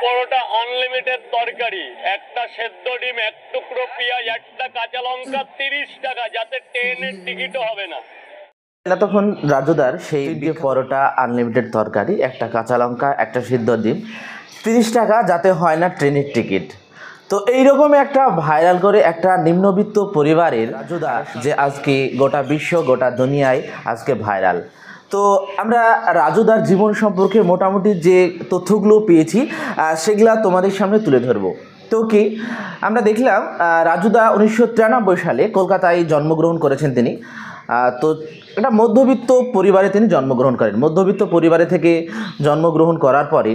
পরোটা unlimited তরকারি, একটা সেদ্ধ ডিম, এক টুকরো পেঁয়াজ, একটা কাঁচা লঙ্কা, 30 টাকা, যাতে ট্রেনের টিকিটও হবে না। তখন রাজুদার সেই পরোটা আনলিমিটেড তরকারি, একটা কাঁচা লঙ্কা, একটা সিদ্ধ ডিম, 30 টাকা, যাতে হয় না ট্রেনের টিকিট। তো এইরকম একটা ভাইরাল করে একটা নিম্নবিত্ত পরিবারের রাজুদা, যে আজকে গোটা বিশ্ব গোটা দুনিয়ায় আজকে ভাইরাল। তো আমরা রাজুদার জীবন সম্পর্কে মোটামুটি যে তথ্যগুলো পেয়েছি সেগুলা তোমাদের সামনে তুলে ধরবো। তো কি আমরা দেখলাম, রাজুদা 1993 সালে কলকাতায় জন্মগ্রহণ করেছেন তিনি। তো একটা মধ্যবিত্ত পরিবারে তিনি জন্মগ্রহণ করেন। মধ্যবিত্ত পরিবারে থেকে জন্মগ্রহণ করার পরে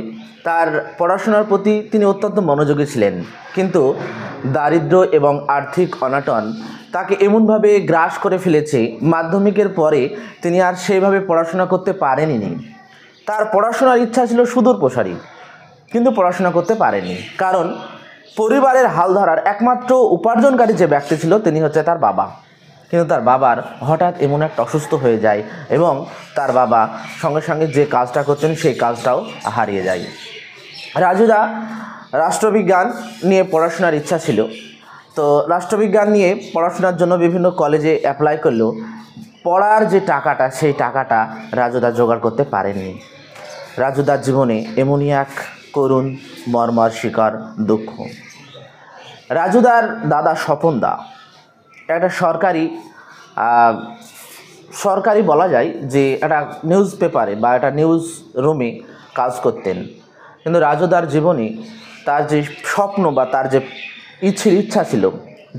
তার পড়াশোনার প্রতি তিনি অত্যন্ত মনোযোগী ছিলেন, কিন্তু দারিদ্র্য এবং আর্থিক অনটন তাকে এমনভাবে গ্রাস করে ফেলেছে, মাধ্যমিকের পরে তিনি আর সেইভাবে পড়াশোনা করতে পারেননি। তার পড়াশোনার ইচ্ছা ছিল সুদূর প্রসারী, কিন্তু পড়াশোনা করতে পারেনি, কারণ পরিবারের হাল ধরার একমাত্র উপার্জনকারী যে ব্যক্তি ছিল তিনি হচ্ছে তার বাবা। কিন্তু তার বাবার হঠাৎ এমন একটা অসুস্থ হয়ে যায় এবং তার বাবা সঙ্গে সঙ্গে যে কাজটা করতেন সেই কাজটাও হারিয়ে যায়। রাজুদা রাষ্ট্রবিজ্ঞান নিয়ে পড়াশোনার ইচ্ছা ছিল, তো রাষ্ট্রবিজ্ঞান নিয়ে পড়াশোনার জন্য বিভিন্ন কলেজে অ্যাপ্লাই করলেও পড়ার যে টাকাটা সেই টাকাটা রাজুদা জোগাড় করতে পারেননি। রাজুদার জীবনে এমনই এক করুণ মর্মর শিকার দুঃখ। রাজুদার দাদা স্বপন দা একটা সরকারি বলা যায় যে একটা নিউজ পেপারে বা একটা নিউজ রুমে কাজ করতেন, কিন্তু রাজুদার জীবনে তার যে স্বপ্ন বা তার যে ইচ্ছা ছিল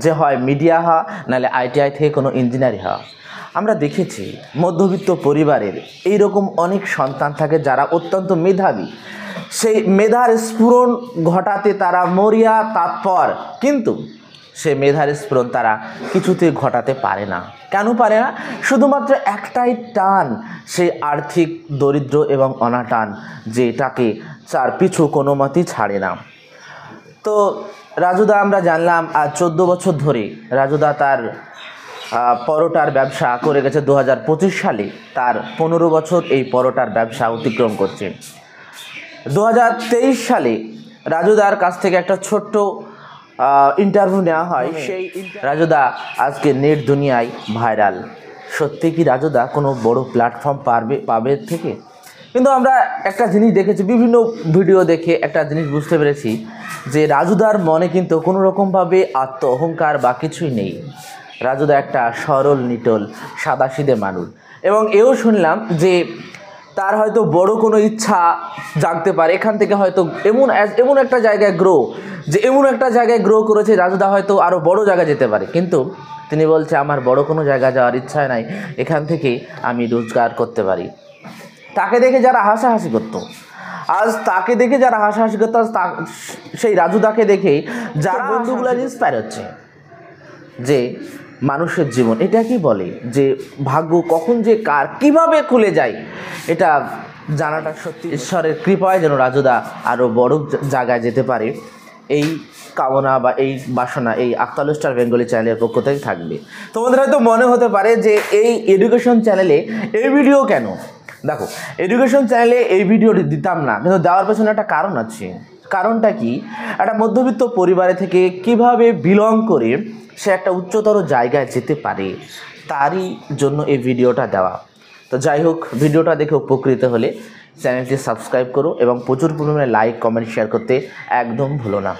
যে হয় মিডিয়া হওয়া, নাহলে ITI থেকে কোনো ইঞ্জিনিয়ারিং হওয়া। আমরা দেখেছি মধ্যবিত্ত পরিবারের এইরকম অনেক সন্তান থাকে যারা অত্যন্ত মেধাবী, সেই মেধার স্ফুরণ ঘটাতে তারা মরিয়া তৎপর, কিন্তু সে মেধার স্ফুরণ তারা কিছুতেই ঘটাতে পারে না। কেন পারে না? শুধুমাত্র একটাই টান, সেই আর্থিক দরিদ্র এবং অনাটান, যেটাকে তার পিছু কোনো মতেই ছাড়ে না। তো রাজুদা আমরা জানলাম 14 বছর ধরে রাজুদা তার পরোটার ব্যবসা করে গেছে। 2025 সালে তার 15 বছর এই পরোটার ব্যবসা অতিক্রম করছে। 2023 সালে রাজুদার কাছ থেকে একটা ছোট্ট ইন্টারভিউ নেওয়া হয়, সেই রাজুদা আজকে নেট দুনিয়ায় ভাইরাল। সত্যি কি রাজুদা কোনো বড় প্ল্যাটফর্ম পাবে থেকে? কিন্তু আমরা একটা জিনিস দেখেছি, বিভিন্ন ভিডিও দেখে একটা জিনিস বুঝতে পেরেছি যে রাজুদার মনে কিন্তু কোনো রকমভাবে আত্ম অহংকার বা কিছুই নেই। রাজুদা একটা সরল নিটল সাদাসিধে মানুষ, এবং এও শুনলাম যে তার হয়তো বড় কোনো ইচ্ছা জাগতে পারে এখান থেকে, হয়তো এমন একটা জায়গায় গ্রো করেছে রাজুদা, হয়তো আরও বড় জায়গায় যেতে পারে। কিন্তু তিনি বলছে আমার বড় কোনো জায়গায় যাওয়ার ইচ্ছা নাই, এখান থেকে আমি রোজগার করতে পারি। তাকে দেখে যারা হাসাহাসি করতো, আজ সেই রাজুদাকে দেখেই যারা বন্ধুগুলো ইন্সপায়ার হচ্ছে যে মানুষের জীবন এটা কি বলে, যে ভাগ্য কখন যে কার কিভাবে খুলে যায়, এটা জানাটা সত্যি ঈশ্বরের কৃপায় যেন রাজুদা আরও বড় জায়গায় যেতে পারে, এই কামনা বা এই বাসনা এই আক্তালু স্টার বেঙ্গলি চ্যানেলের পক্ষ থেকে থাকবে। তোমাদের হয়তো মনে হতে পারে যে এই এডুকেশন চ্যানেলে এই ভিডিও কেন? দেখো, এডুকেশন চ্যানেলে এই ভিডিওটি দিতাম না, কিন্তু দেওয়ার পেছনে একটা কারণ আছে। কারণটা কি? একটা মধ্যবিত্ত পরিবারে থেকে কিভাবে বিলং করে সে একটা উচ্চতর জায়গায় যেতে পারে, তারই জন্য এই ভিডিওটা দেওয়া। তো যাই হোক, ভিডিওটা দেখে উপকৃত হলে চ্যানেলটি সাবস্ক্রাইব করো এবং প্রচুর পরিমাণে লাইক কমেন্ট শেয়ার করতে একদম ভুলো না।